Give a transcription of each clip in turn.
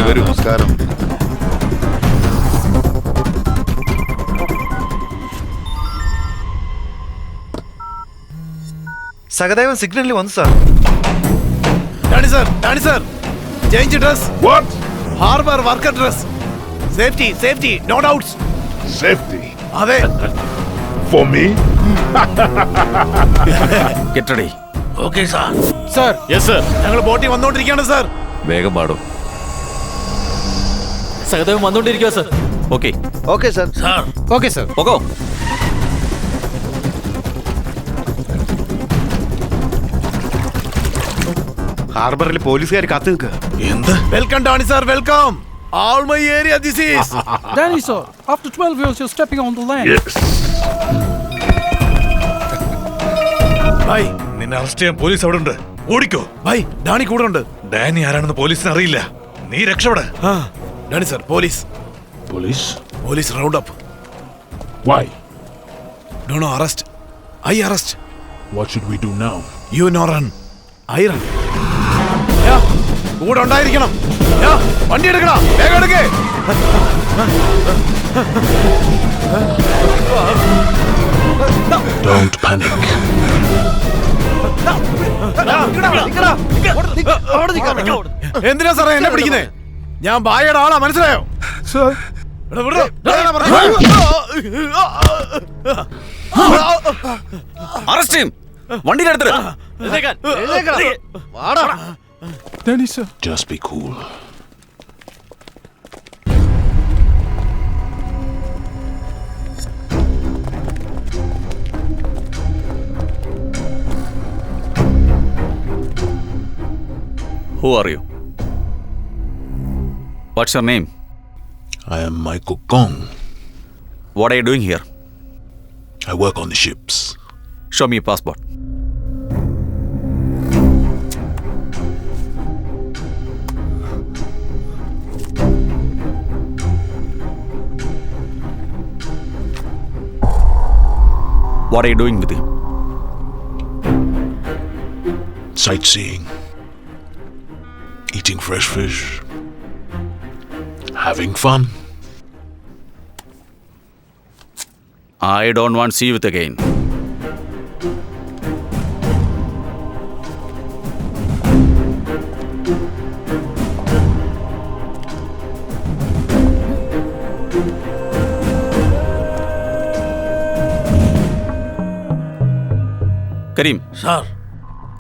വരൂ. നമസ്കാരം. സഹദേവൻ സിഗ്നലിൽ വന്നു sir. Danny sir change dress. Harbour worker dress. Safety no doubts. Safety അതെ. for me. Get ready. Okay sir. Sir. Yes sir. ഞങ്ങൾ ബോട്ടിൽ വന്നോണ്ടിരിക്കുകയാണ് സാർ. വേഗം പാടും. സഹദേവൻ വന്നോണ്ടിരിക്കുക sir. Okay Okay sir. Sir okay sir. പോകോ. ഹാർബറിൽ പോലീസുകാർ കാത്തു നിൽക്കുക. എന്ത്? Welcome Danny sir, welcome. All my area this is. Danny, sir, after 12 years, you're stepping on the land. Yes. Bye നിന്നെ അറസ്റ്റ് ചെയ്യാൻ പോലീസ് അവിടെ ഉണ്ട്. ഓടിക്കോ. ബൈ. ഡാനി കൂടെ ഉണ്ട്. ഡാനി ആരാണെന്ന് പോലീസിന് അറിയില്ല. നീ രക്ഷപ്പെട്. Danny sir, police round up. Why? No, arrest. I arrest. What should we do now? You no run. I run. കൂടെ ഉണ്ടായിരിക്കണം. വണ്ടി എടുക്കണം, വേഗം എടുക്കേ. Don't panic. എന്തിനാ സാറേ എന്നെ പിടിക്കുന്നേ? ഞാൻ ബായയുടെ ആളാ, മനസ്സിലായോ? അറസ്റ്റ് ചെയ്യും. വണ്ടിയുടെ അടുത്ത്. Danny, sir. Just be cool. Who are you? What's your name? I am Michael Gong. What are you doing here? I work on the ships. Show me your passport. What are you doing with him? Sightseeing. Eating fresh fish. Having fun. I don't want to see you again. Kareem sir.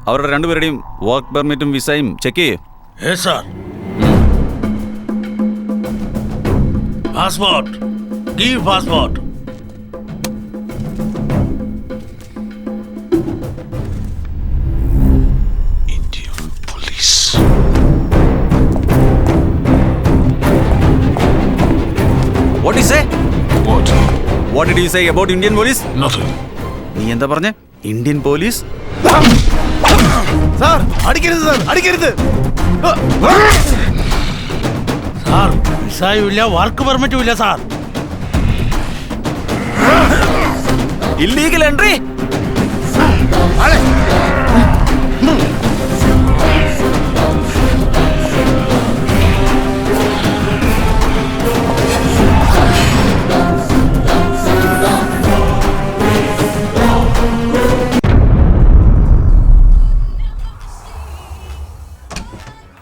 അവരുടെ രണ്ടുപേരുടെയും work പെർമിറ്റും വിസയും check ചെയ്യേ. Sir. Passport. Give passport. Indian police. What did you say? What? What did you say about Indian police? Nothing. നീ എന്താ പറഞ്ഞേ? Indian police? Sir അടിക്കരുത്, sir അടിക്കരുത്. സാർ വിസയും ഇല്ല, വർക്ക് പെർമിറ്റും ഇല്ല sir. Illegal entry.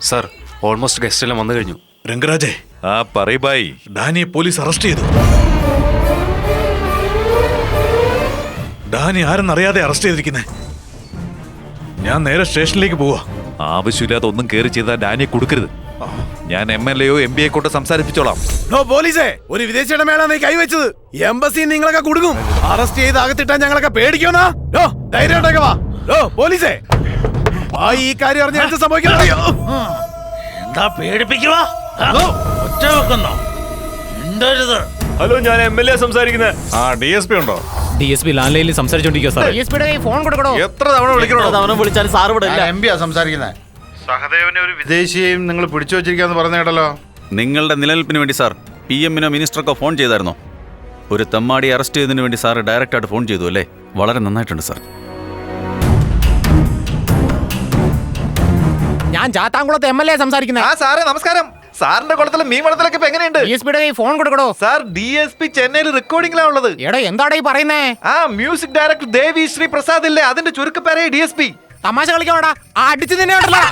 Sir, almost guest എല്ലാം വന്നു കഴിഞ്ഞു. രംഗരാജേ, ആ പറയ് ബായ്. ഡാനിയെ പോലീസ് അറസ്റ്റ് ചെയ്തു. ഡാനി ആരെന്നറിയാതെ അറസ്റ്റ് ചെയ്തിരിക്കുന്നേ. ഞാൻ നേരെ സ്റ്റേഷനിലേക്ക് പോവാ. ആവശ്യമില്ലാതെ ഒന്നും കയറി ചെയ്താൽ ഡാനിയെ കൊടുക്കരുത്. ഞാൻ MLA-യോ MB-യെ കൊണ്ട് സംസാരിപ്പിച്ചോളാം. പോലീസേ, ഒരു വിദേശിയുടെ മേള നീ കൈവച്ചത്. എംബസി നിങ്ങളൊക്കെ കൊടുക്കും. അറസ്റ്റ് ചെയ്ത് അകത്തിട്ടാൻ ഞങ്ങളൊക്കെ പേടിക്കോന്നാ? ധൈര്യമായിട്ടൊക്കെ വാ. പോലീസേ, ഈ കാര്യം അറിഞ്ഞ എന്ത് സംഭവിക്കാൻ അറിയോ? എന്താ പേടിപ്പിക്കുക? ഒറ്റ വെക്കുന്നോ? ഹലോ, ഞാൻ MLA സംസാരിക്കുന്നത്. DSP ഉണ്ടോ? DSP ലാൻഡ് ലൈനിൽ സംസാരിച്ചോണ്ടിരിക്കുക സാർ. ഫോൺ കൊടുക്കണോ? എത്ര തവണ വിളിക്കണോ? തവണ വിളിച്ചാൽ സാർ ഇവിടെ ഇല്ല. MB-യാ സംസാരിക്കുന്നത്. സഹദേവനെ ഒരു വിദേശിയെയും നിങ്ങൾ പിടിച്ചു വെച്ചിരിക്കാന്ന് പറഞ്ഞ കേട്ടല്ലോ. നിങ്ങളുടെ നിലനിൽപ്പിന് വേണ്ടി സാർ PM-നോ മിനിസ്റ്റർക്കോ ഫോൺ ചെയ്തായിരുന്നോ? ഒരു തെമ്മാടി അറസ്റ്റ് ചെയ്തതിനു വേണ്ടി സാർ ഡയറക്റ്റായിട്ട് ഫോൺ ചെയ്തു അല്ലേ? വളരെ നന്നായിട്ടുണ്ട് സാർ. ഞാൻ ചാത്താംകുളത്ത് MLA സംസാരിക്കുന്നത്. സാറേ നമസ്കാരം. സാറിന്റെ കുളത്തിലെ മീൻ വളത്തിലൊക്കെ ഇപ്പൊ എങ്ങനെയുണ്ട്? DSP യുടെ ഫോൺ കൊടുക്കടോ. സാർ DSP ചെന്നൈയിൽ റെക്കോർഡിംഗിലാണ് ഉള്ളത്. എടാ എന്താടാ ഈ പറയുന്നേ? ആ മ്യൂസിക് ഡയറക്ടർ ദേവി ശ്രീ പ്രസാദ് ഇല്ലേ, അതിന്റെ ചുരുക്കപ്പേരെ DSP. തമാശ കളിക്കാടാ, അടിച്ചു തന്നെ ഉണ്ടല്ലോ.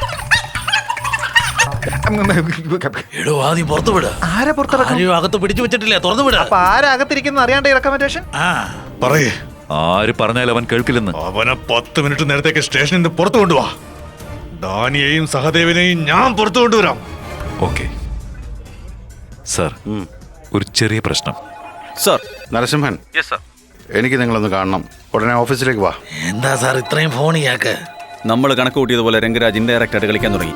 എടോ ആദ്യം പുറത്തു വിട്. ആരെ പുറത്തിറക്കും? ആരെയും അകത്ത് പിടിച്ചു വെച്ചിട്ടില്ല, തുറന്നു വിട്. അപ്പൊ ആരാ അകത്തിരിക്കുന്ന അറിയാണ്ട് റെക്കമെൻഡേഷൻ? പറയേ. ആര് പറഞ്ഞാലും അവൻ കേൾക്കില്ലെന്ന്. അവനെ 10 മിനിറ്റ് നേരത്തേക്ക് സ്റ്റേഷനിൽ നിന്ന് പുറത്തു കൊണ്ടുവാ. ദാനിയെയും സഹദേവനെയും ഞാൻ പുറത്തു കൊണ്ടുവരാം. ഓക്കെ സാർ, ഒരു ചെറിയ പ്രശ്നം. സാർ. Narasimhan, yes sir. എനിക്ക് നിങ്ങളൊന്ന് കാണണം. ഉടനെ ഓഫീസിലേക്ക് വാ. എന്താ സാർ ഇത്രയും ഫോണിയാക്ക്? നമ്മൾ കണക്ക് കൂട്ടിയതുപോലെ രംഗരാജ് ഇൻഡയറക്റ്റ് ആയിട്ട് കളിക്കാൻ തുടങ്ങി.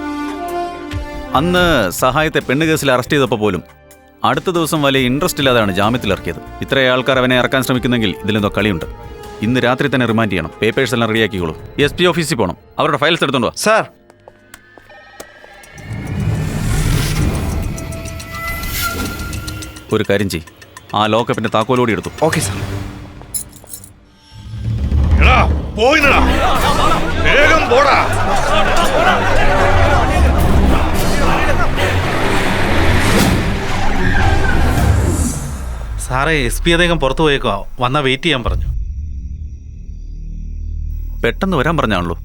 അന്ന് സഹായത്തെ പെണ്ണ് കേസിൽ അറസ്റ്റ് ചെയ്തപ്പോൾ പോലും അടുത്ത ദിവസം വലിയ ഇൻട്രസ്റ്റ് ഇല്ലാതാണ് ജാമ്യത്തിൽ ഇറക്കിയത്. ഇത്രയും ആൾക്കാർ അവനെ ഇറക്കാൻ ശ്രമിക്കുന്നെങ്കിൽ ഇതിലെന്തോ കളിയുണ്ട്. ഇന്ന് രാത്രി തന്നെ റിമാൻഡ് ചെയ്യണം. പേപ്പേഴ്സ് എല്ലാം റെഡിയാക്കിക്കോളൂ. SP ഓഫീസിൽ പോകണം. അവരുടെ ഫയൽസ് എടുത്തോണ്ട് വാ. സാർ, ഒരു കാര്യം ചെയ്യ്, ആ ലോക്കപ്പിന്റെ താക്കോലോടി എടുത്തു. Okay sir. എടാ, പോയിന്നെടാ. വേഗം പോടാ. സാറേ, SP അദ്ദേഹം പുറത്തു പോയേക്കോ, വന്നാ വെയിറ്റ് ചെയ്യാൻ പറഞ്ഞു. പെട്ടെന്ന് വരാൻ പറഞ്ഞാണല്ലോ.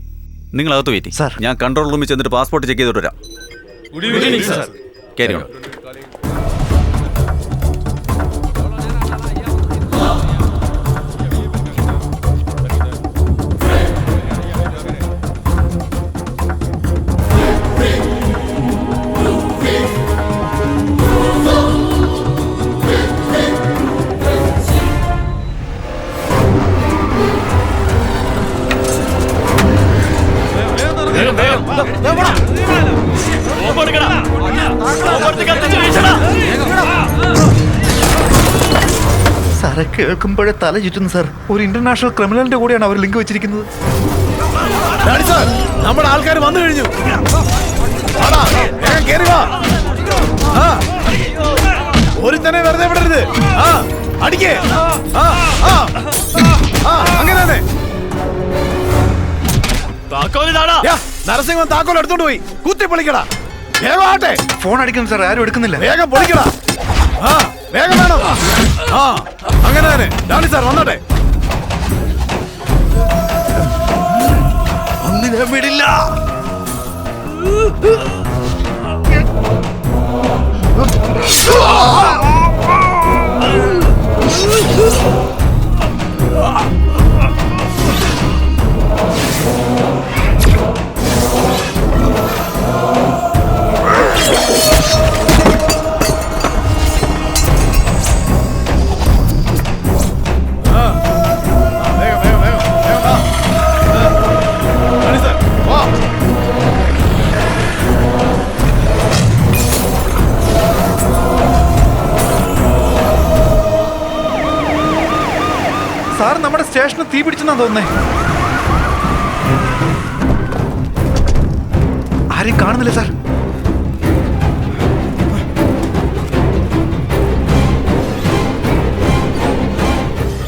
നിങ്ങൾ അകത്ത് വെയിറ്റ്. സാർ. ഞാൻ കൺട്രോൾ റൂമിൽ ചെന്നിട്ട് പാസ്പോർട്ട് ചെക്ക് ചെയ്തിട്ട് വരാം. Carry on. സാറെ, കേൾക്കുമ്പോഴേ തല ചുറ്റുന്നു സാർ. ഒരു ഇന്റർനാഷണൽ ക്രിമിനലിന്റെ കൂടെയാണ് അവർ ലിങ്ക് വെച്ചിരിക്കുന്നത്. നമ്മുടെ ആൾക്കാർ വന്നു കഴിഞ്ഞു. വാടാ, വേഗം കേറി വാ. ഒരു തന്നെ വെറുതെ വിടരുത്. അടിക്കേ. അങ്ങനെ തന്നെ. നരസിംഹൻ താക്കോൽ എടുത്തോണ്ട് പോയി. കുത്തി പൊളിക്കടാ. വേഗം ആട്ടെ. ഫോൺ അടിക്കുന്നു സാർ, ആരും എടുക്കുന്നില്ല. വേഗം പൊളിക്കടാ. വേഗം വേണം. അങ്ങനെ തന്നെ. ഡാനി സാർ വന്നോട്ടെ. ഒന്നിനെ വിടില്ല. സാർ, നമ്മുടെ സ്റ്റേഷന് തീ പിടിച്ചെന്നാ തോന്നുന്നേ. ആരെയും കാണുന്നില്ല സാർ.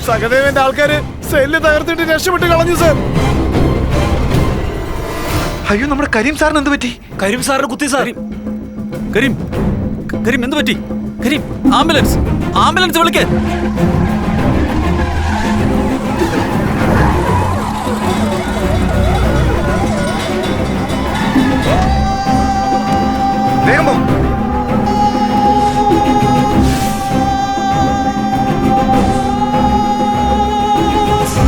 സഹദേവന്റെ ആൾക്കാര് സെല്ല് തകർത്തിട്ട് രക്ഷപ്പെട്ട് കളഞ്ഞു സാർ. അയ്യോ, നമ്മുടെ കരീം സാറിന് എന്ത് പറ്റി? കരീം സാറിന് കുത്തി സാർ. കരീം, കരീം എന്ത് പറ്റി? കരീം, ആംബുലൻസ്, ആംബുലൻസ് വിളിക്ക്. വേഗം പോ.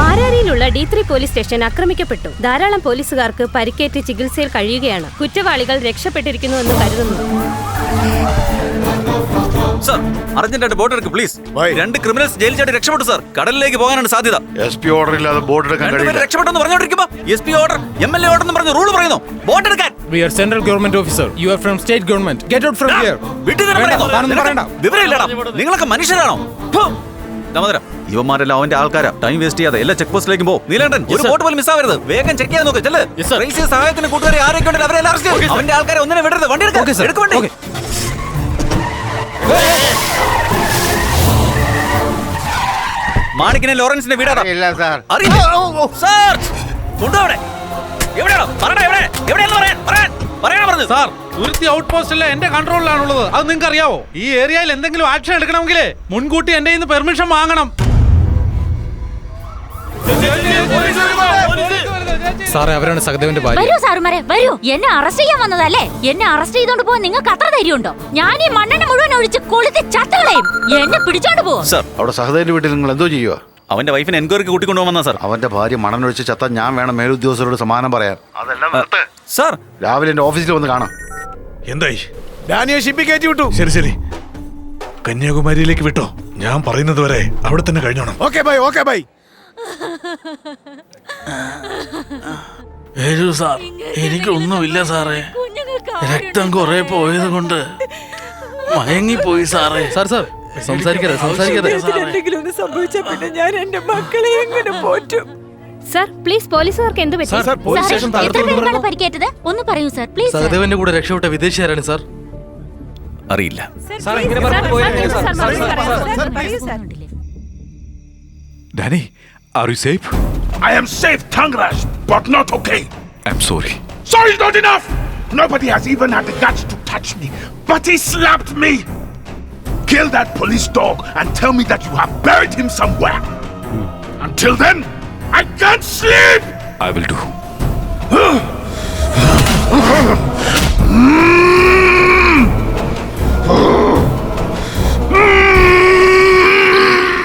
മാരാരിയിലുള്ള D3 പോലീസ് സ്റ്റേഷൻ ആക്രമിക്കപ്പെട്ടു. ധാരാളം പോലീസുകാർക്ക് പരിക്കേറ്റ് ചികിത്സയിൽ കഴിയുകയാണ്. കുറ്റവാളികൾ രക്ഷപ്പെട്ടിരിക്കുന്നുവെന്ന് കരുതുന്നു. സാർ, അർജന്റായിട്ട് ബോട്ട് എടുക്ക് പ്ലീസ്. 2 ക്രിമിനൽസ് ജയിൽ ചാടി രക്ഷപ്പെട്ടു സാർ. കടലിലേക്ക് പോകാനാണ് സാധ്യത. SP ഓർഡർ ഇല്ലാതെ ബോർഡ് എടുക്കാൻ കഴിയില്ല. രക്ഷപ്പെട്ടെന്ന് പറഞ്ഞോണ്ടിരിക്കുമ്പോ SP ഓർഡർ, MLA ഓർഡർ എന്ന് പറഞ്ഞ റൂൾ പറയുന്നു. ബോട്ട് എടുക്കാൻ. We are central government officer. You are from state government. Get out from here. വിവരമില്ലടാ. നിങ്ങളൊക്കെ മനുഷ്യരാണോ? ദാമോദരം, ഇവന്മാരെല്ലാം അവന്റെ ആൾക്കാരാ. ടൈം വേസ്റ്റ് ചെയ്യാതെ എല്ലാ ചെക്ക് പോസ്റ്റിലേക്കും പോ. നീലകണ്ഠൻ, ഒരു ബോട്ട് പോലും മിസ്സാവരുത്. വേഗം ചെക്ക് ചെയ്യാൻ നോക്ക്. ചെല്ല്. റേസിയ സഹായത്തിന് കൂട്ടുകാരെ ആരൊക്കെ ഉണ്ടെങ്കിൽ അവരെ എല്ലാം അറസ്റ്റ് ചെയ്യും. അവന്റെ ആൾക്കാരെ ഒന്നിനെ വിടരുത്. വണ്ടി എടുക്കും. മാണിക്കിനെ ലോറൻസിന്റെ വീടാണ്. ഇല്ല സാർ. അറിയില്ല സാർ. കൊണ്ടുപോടെ. എവിടെയാണോ? പറയണ എവിടെ? എവിടെയാണെന്ന് പറയാൻ പറഞ്ഞു സാർ. തുരുത്തി ഔട്ട് പോസ്റ്റ് അല്ല എന്റെ കൺട്രോളിലാണുള്ളത്. അത് നിങ്ങൾക്ക് അറിയാവോ? ഈ ഏരിയയിൽ എന്തെങ്കിലും ആക്ഷൻ എടുക്കണമെങ്കിൽ മുൻകൂട്ടി എന്റെ കയ്യിൽ നിന്ന് പെർമിഷൻ വാങ്ങണം. സാറേ, അവരാണ് സഹദേവന്റെ ഭാര്യ. വരൂ സാറുമാരെ വരൂ. എന്നെ അറസ്റ്റ് ചെയ്യാൻ വന്നതല്ലേ? എന്നെ അറസ്റ്റ് ചെയ്തോണ്ട് പോകാൻ നിങ്ങൾക്ക് അത്ര ധൈര്യമുണ്ടോ? ഞാൻ ഈ മണ്ണെണ്ണ മുഴുവൻ ഒഴിച്ച് കൊളുത്തി ചത്തുകളയും. എന്നെ പിടിച്ചോണ്ട് പോവും. സാർ, അവിടെ സഹദേവന്റെ വീട്ടിൽ നിങ്ങൾ എന്തോ ചെയ്യുക? അവന്റെ വൈഫിനെ എൻക്വയറിക്ക് കൂട്ടിക്കൊണ്ടുപോകുന്ന സാർ. അവന്റെ ഭാര്യ മണനൊഴിച്ച് ചത്ത ഞാൻ വേണം മേലുദ്യോഗസ്ഥരോട് സമാനം പറയാൻ. അതെല്ലാം നിർത്ത്. സാർ, രാവിലെ എന്റെ ഓഫീസിൽ വന്ന് കാണാം. എന്തായി? ഡാനിയെ ഷിപ്പിൽ കയറ്റി വിട്ടു. ശരി ശരി, കന്യാകുമാരിയിലേക്ക് വിട്ടോ. ഞാൻ പറയുന്നത് വരെ അവിടെ തന്നെ കഴിഞ്ഞോണം. Okay bye, okay bye. Sir, എനിക്കൊന്നുമില്ല സാറേ. രക്തം കുറെ പോയത് കൊണ്ട് മയങ്ങിപ്പോയി സാറേ. സാർ സാർ സംസാരിക്കാതെ. സർ, പ്ലീസ് പോലീസുകാർക്ക് എന്ത് പറ്റി? സാർ, പോലീസ് സ്റ്റേഷൻ എത്ര പേർക്കാണ് പരിക്കേറ്റത്? ഒന്ന് പറയൂ സാർ പ്ലീസ്. സഹദേവന്റെ കൂടെ രക്ഷപ്പെട്ട വിദേശിയാരാണ് സാർ? അറിയില്ല. Danny, are you safe? I am safe, Thangraj, but not okay. I am sorry. Sorry is not enough. Nobody has even had the guts to touch me, but he slapped me. Kill that police dog and tell me that you have buried him somewhere. Until then, I can't sleep. I will do.